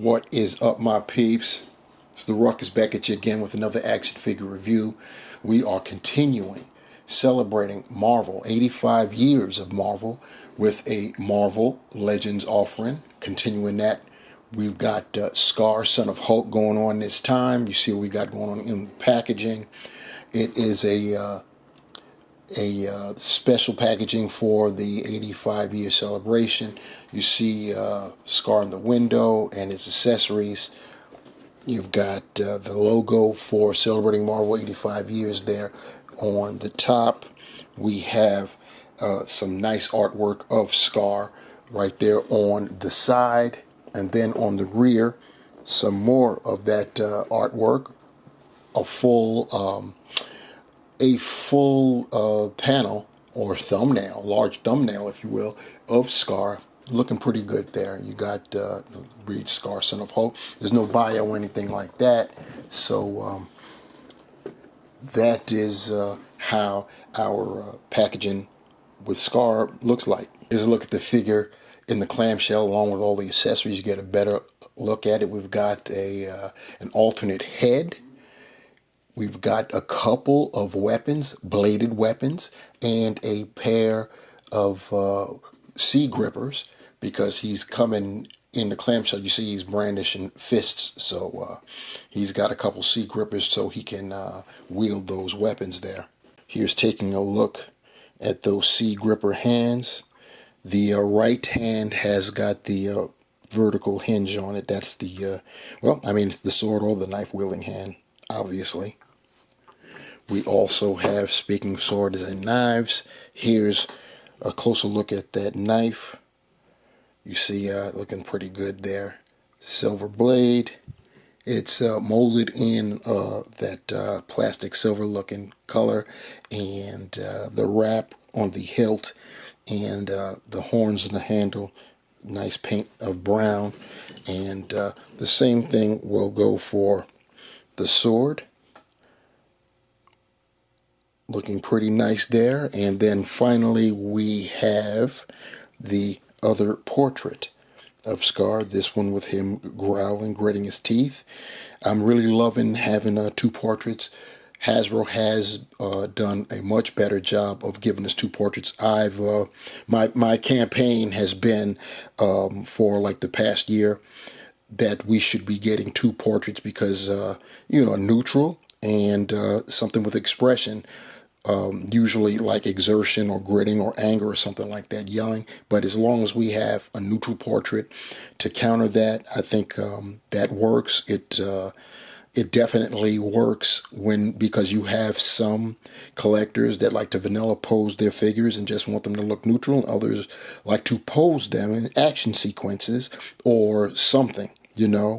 What is up, my peeps? It's the Ruckus back at you again with another action figure review. We are continuing celebrating Marvel, 85 years of Marvel, with a Marvel Legends offering. Continuing that, we've got Skaar, Son of Hulk, going on this time. You see what we got going on in the packaging. It is a special packaging for the 85-year celebration. You see Skaar in the window and his accessories. You've got the logo for celebrating Marvel 85 years there on the top. We have some nice artwork of Skaar right there on the side, and then on the rear some more of that artwork, a full panel or thumbnail, large thumbnail, if you will, of Skaar. Looking pretty good there. You got read Skaar, Son of Hulk. There's no bio or anything like that. So that is how our packaging with Skaar looks like. Here's a look at the figure in the clamshell along with all the accessories. You get a better look at it. We've got an alternate head. We've got a couple of weapons, bladed weapons, and a pair of sea grippers, because he's coming in the clamshell. You see he's brandishing fists, so he's got a couple sea grippers so he can wield those weapons there. Here's taking a look at those sea gripper hands. The right hand has got the vertical hinge on it. That's the, it's the sword or the knife wielding hand, obviously. We also have, speaking of swords and knives, here's a closer look at that knife. You see looking pretty good there. Silver blade. It's molded in that plastic silver looking color, and the wrap on the hilt and the horns and the handle, nice paint of brown. And the same thing will go for the sword. Looking pretty nice there. And then finally we have the other portrait of Skaar, this one with him growling, gritting his teeth. I'm really loving having two portraits. Hasbro has done a much better job of giving us two portraits. My campaign has been for like the past year that we should be getting two portraits, because neutral and something with expression, usually like exertion or gritting or anger or something like that, yelling. But as long as we have a neutral portrait to counter that, I think that works. It definitely works because you have some collectors that like to vanilla pose their figures and just want them to look neutral, and others like to pose them in action sequences or something,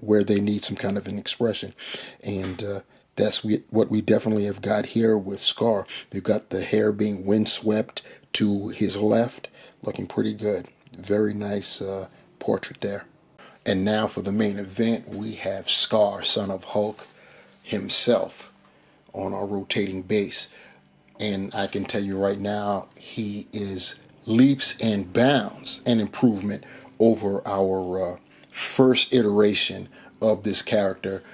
where they need some kind of an expression. And that's what we definitely have got here with Skaar. We've got the hair being windswept to his left, looking pretty good. Very nice portrait there. And now for the main event, we have Skaar, Son of Hulk himself on our rotating base. And I can tell you right now, he is leaps and bounds an improvement over our first iteration of this character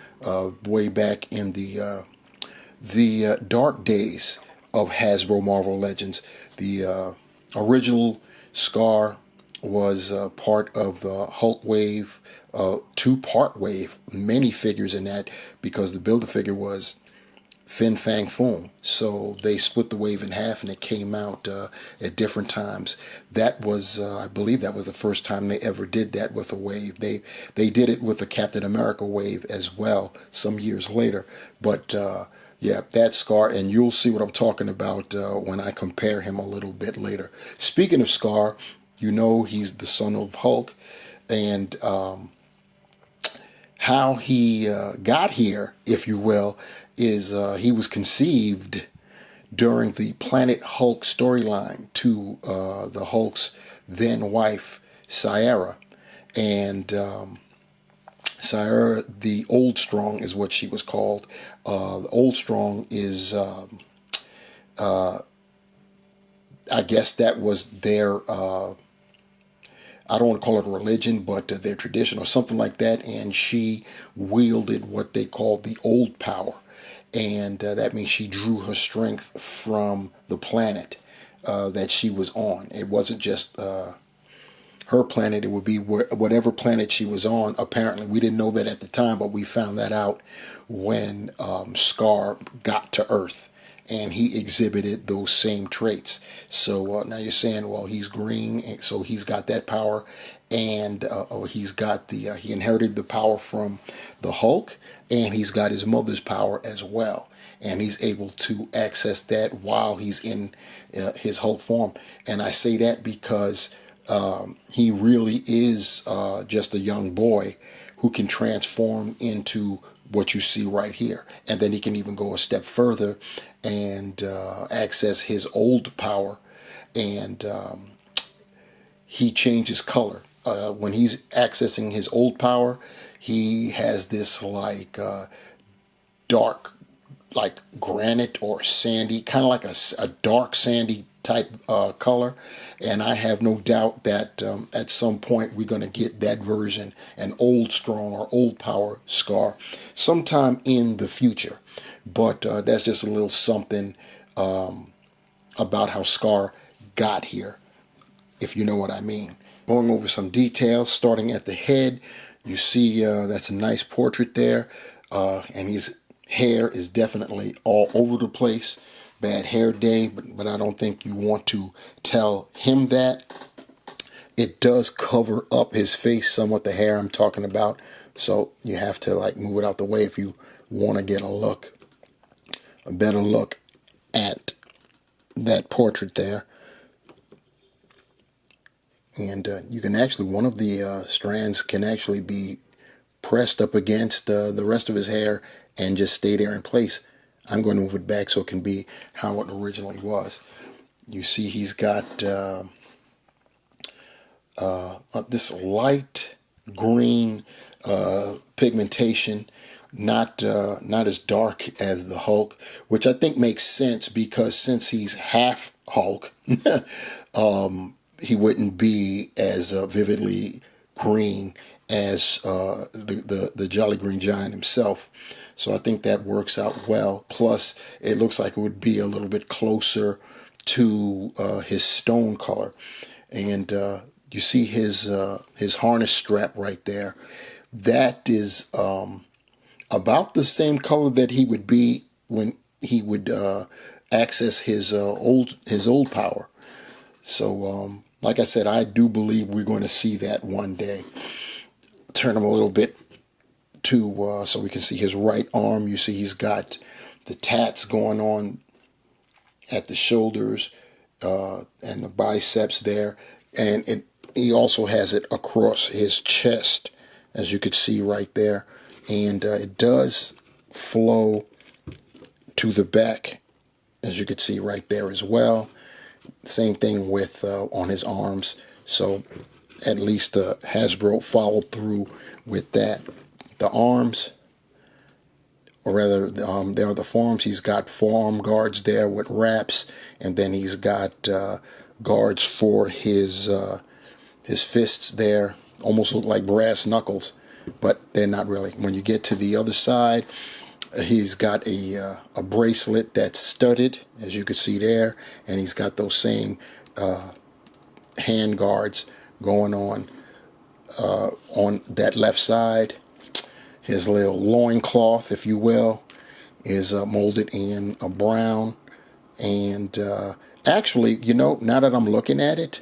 way back in the dark days of Hasbro Marvel Legends. The original Skaar was part of the Hulk wave, two-part wave, many figures in that, because the Build-A-Figure was Fin Fang Foom. So they split the wave in half, and it came out at different times. That was, I believe that was the first time they ever did that with a wave. They did it with the Captain America wave as well some years later. But yeah, that's Skaar, and you'll see what I'm talking about when I compare him a little bit later. Speaking of Skaar, he's the son of Hulk, and how he got here, if you will, is he was conceived during the Planet Hulk storyline to the Hulk's then wife, Sierra. And Sierra, the Old Strong is what she was called. The Old Strong is, I guess that was their I don't want to call it a religion, but their tradition or something like that. And she wielded what they called the old power. And that means she drew her strength from the planet that she was on. It wasn't just her planet. It would be whatever planet she was on. Apparently, we didn't know that at the time, but we found that out when Skaar got to Earth. And he exhibited those same traits. So now you're saying, well, he's green, and so he's got that power, and he's got he inherited the power from the Hulk, and he's got his mother's power as well, and he's able to access that while he's in his Hulk form. And I say that because he really is just a young boy who can transform into what you see right here. And then he can even go a step further and access his old power. And he changes color. When he's accessing his old power, he has this like dark, like granite or sandy, kind of like a dark sandy type color. And I have no doubt that at some point we're going to get that version, an old strong or old power Skaar, sometime in the future. But that's just a little something about how Skaar got here, if you know what I mean. Going over some details, starting at the head, you see that's a nice portrait there, and his hair is definitely all over the place. Bad hair day, but I don't think you want to tell him that. It does cover up his face somewhat, the hair I'm talking about, so you have to like move it out the way if you want to get a better look at that portrait there. And you can actually, one of the strands can actually be pressed up against the rest of his hair and just stay there in place. I'm going to move it back so it can be how it originally was. You see he's got this light green pigmentation, not as dark as the Hulk, which I think makes sense because since he's half Hulk, he wouldn't be as vividly green as the Jolly Green Giant himself. So I think that works out well. Plus, it looks like it would be a little bit closer to his stone color. And you see his harness strap right there. That is about the same color that he would be when he would access his old power. So, like I said, I do believe we're going to see that one day. Turn him a little bit to so we can see his right arm. You see he's got the tats going on at the shoulders and the biceps there, and he also has it across his chest, as you could see right there, and it does flow to the back, as you could see right there as well. Same thing with on his arms. So at least Hasbro followed through with that. The arms, or rather, there are the forearms. He's got forearm guards there with wraps, and then he's got guards for his fists there. Almost look like brass knuckles, but they're not really. When you get to the other side, he's got a bracelet that's studded, as you can see there, and he's got those same hand guards going on that left side. His little loincloth, if you will, is molded in a brown. And actually, you know, now that I'm looking at it,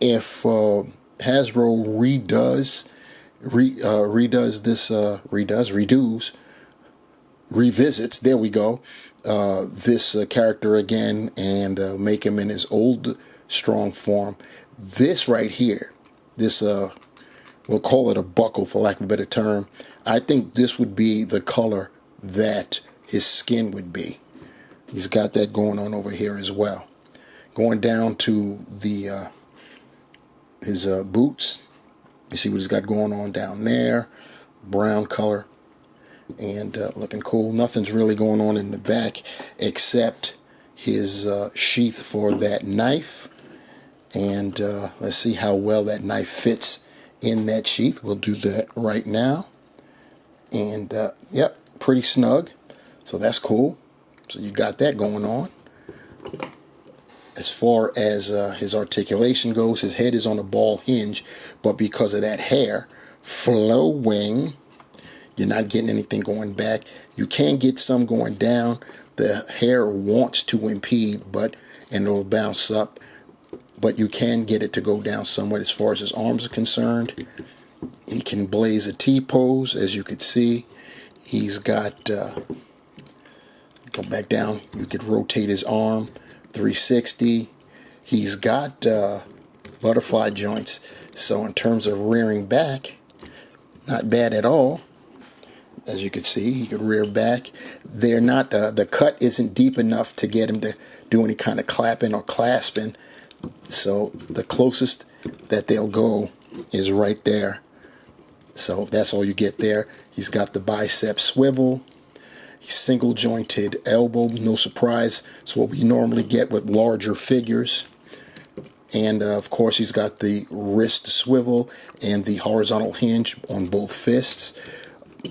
if Hasbro revisits, there we go, this character again and make him in his old strong form, this right here, this we'll call it a buckle for lack of a better term, I think this would be the color that his skin would be. He's got that going on over here as well. Going down to the his boots, you see what he's got going on down there, brown color, and looking cool. Nothing's really going on in the back except his sheath for that knife, And let's see how well that knife fits in that sheath. We'll do that right now. And yep, pretty snug. So that's cool. So you got that going on. As far as his articulation goes, his head is on a ball hinge, but because of that hair flowing, you're not getting anything going back. You can get some going down. The hair wants to impede, and it'll bounce up, but you can get it to go down somewhat. As far as his arms are concerned, he can blaze a T-pose, as you could see. He's got, go back down, you could rotate his arm, 360. He's got butterfly joints, so in terms of rearing back, not bad at all. As you can see, he could rear back. They're not, the cut isn't deep enough to get him to do any kind of clapping or clasping. So the closest that they'll go is right there. So that's all you get there. He's got the bicep swivel. He's single jointed elbow. No surprise. It's what we normally get with larger figures. And of course, he's got the wrist swivel and the horizontal hinge on both fists.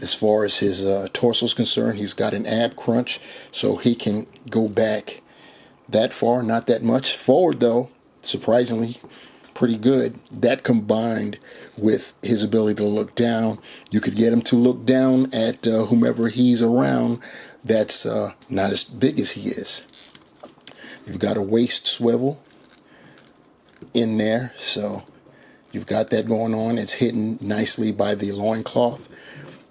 As far as his torso is concerned, he's got an ab crunch, so he can go back that far, not that much. Forward, though, surprisingly, pretty good. That combined with his ability to look down, you could get him to look down at whomever he's around that's not as big as he is. You've got a waist swivel in there, so you've got that going on. It's hidden nicely by the loincloth.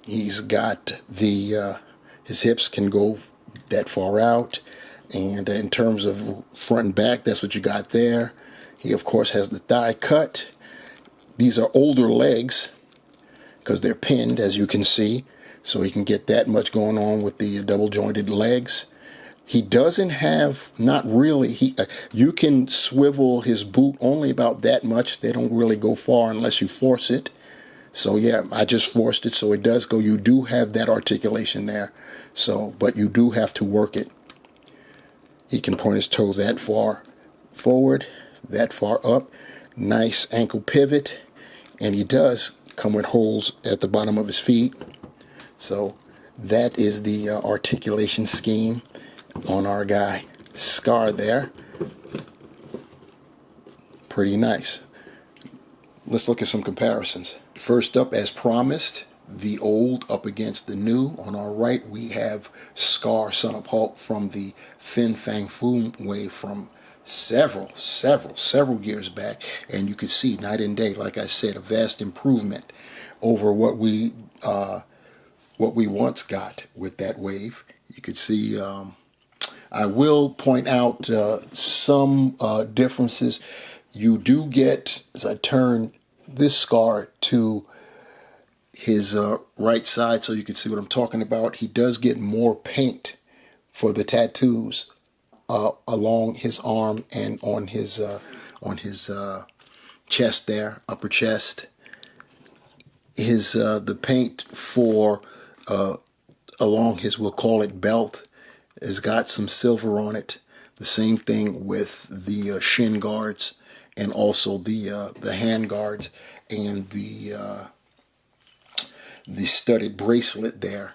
He's got the his hips can go that far out, and in terms of front and back, that's what you got there. He of course has the thigh cut. These are older legs because they're pinned, as you can see, so he can get that much going on with the double jointed legs. He doesn't have, not really, you can swivel his boot only about that much. They don't really go far unless you force it. So yeah, I just forced it, so it does go. You do have that articulation there, so, but you do have to work it. He can point his toe that far forward, that far up. Nice ankle pivot, and he does come with holes at the bottom of his feet. So that is the articulation scheme on our guy Skaar there. Pretty nice. Let's look at some comparisons. First up, as promised, the old up against the new. On our right, we have Skaar, Son of Hulk, from the Fin Fang Foom wave from several years back. And you can see night and day, like I said, a vast improvement over what we once got with that wave. You could see, I will point out some differences. You do get, as I turn this Skaar to his right side so you can see what I'm talking about, he does get more paint for the tattoos along his arm and on his chest there, upper chest. His the paint for along his, we'll call it belt, has got some silver on it. The same thing with the shin guards, and also the hand guards, and the studded bracelet there.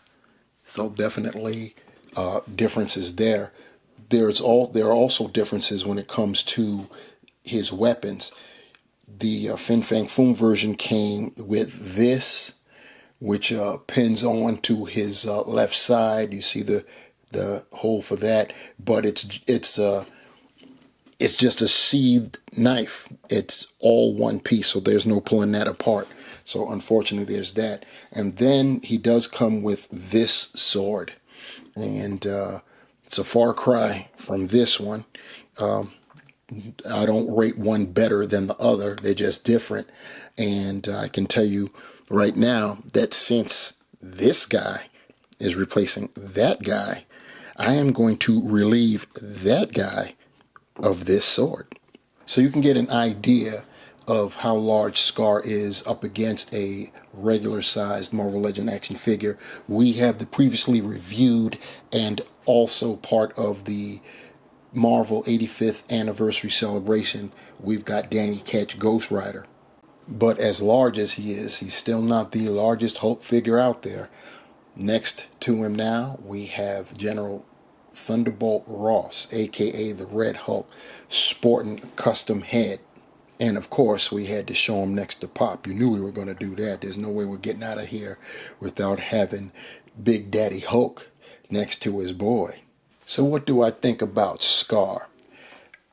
So definitely differences there. There are also differences when it comes to his weapons. The Fin Fang Foom version came with this, which pins on to his left side. You see the hole for that, but it's just a sheathed knife. It's all one piece, so there's no pulling that apart. So unfortunately, there's that. And then he does come with this sword, and it's a far cry from this one. I don't rate one better than the other. They're just different. And I can tell you right now that since this guy is replacing that guy, I am going to relieve that guy of this sword. So you can get an idea of how large Skaar is up against a regular sized Marvel Legend action figure. We have the previously reviewed and also part of the Marvel 85th anniversary celebration, we've got Danny Ketch, Ghost Rider. But as large as he is, he's still not the largest Hulk figure out there. Next to him now, we have General Thunderbolt Ross, aka the Red Hulk, sporting a custom head. And of course, we had to show him next to Pop. You knew we were going to do that. There's no way we're getting out of here without having Big Daddy Hulk next to his boy. So what do I think about Skaar?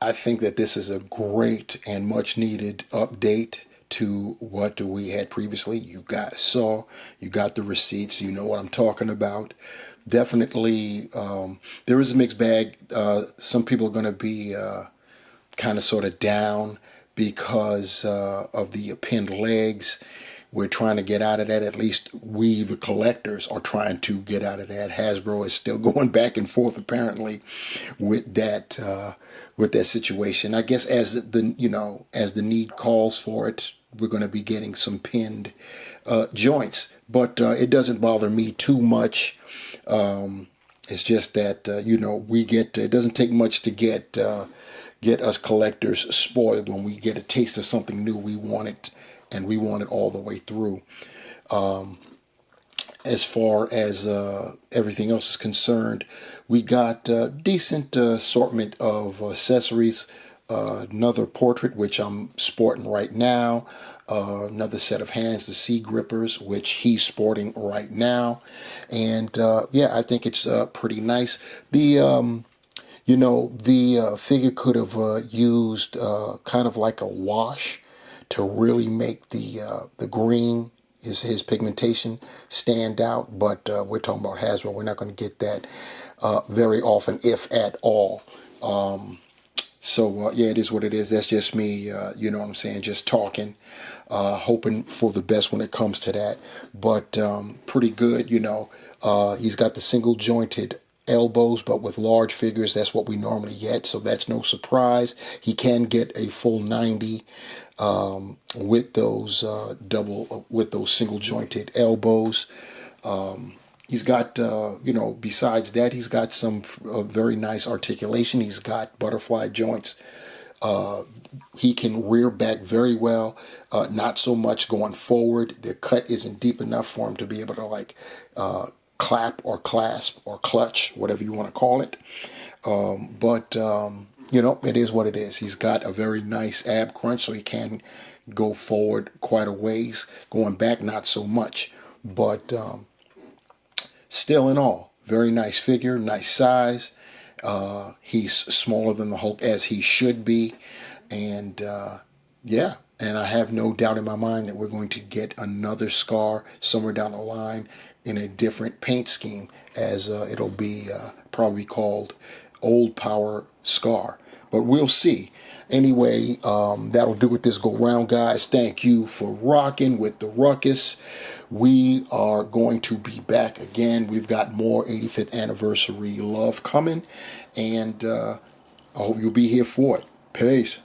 I think that this is a great and much needed update to what we had previously. You guys saw, you got the receipts, you know what I'm talking about. Definitely, there is a mixed bag. Some people are going to be kind of sort of down because of the pinned legs. We're trying to get out of that. At least we, the collectors, are trying to get out of that. Hasbro is still going back and forth, apparently, with that situation. I guess as the need calls for it, we're going to be getting some pinned joints. But it doesn't bother me too much. It's just that we get. It doesn't take much to get us collectors spoiled when we get a taste of something new. We want it. And we want it all the way through. As far as everything else is concerned, we got a decent assortment of accessories. Another portrait, which I'm sporting right now. Another set of hands, the C grippers, which he's sporting right now. And I think it's pretty nice. The figure could have used kind of like a wash to really make the green, his pigmentation, stand out. But we're talking about Hasbro. We're not going to get that very often, if at all. It is what it is. That's just me, you know what I'm saying, just talking, hoping for the best when it comes to that. But pretty good, he's got the single jointed elbows, but with large figures, that's what we normally get, so that's no surprise. He can get a full 90 with those single jointed elbows. He's got besides that, he's got some very nice articulation. He's got butterfly joints. He can rear back very well, not so much going forward. The cut isn't deep enough for him to be able to clap or clasp or clutch, whatever you want to call it. It is what it is. He's got a very nice ab crunch, so he can go forward quite a ways. Going back, not so much. But still in all, very nice figure, nice size. He's smaller than the Hulk, as he should be. And and I have no doubt in my mind that we're going to get another Skaar somewhere down the line in a different paint scheme, as it'll be probably called Old Power Skaar. But we'll see. Anyway, that'll do it this go round, guys. Thank you for rocking with the ruckus. We are going to be back again. We've got more 85th anniversary love coming, and I hope you'll be here for it. Peace.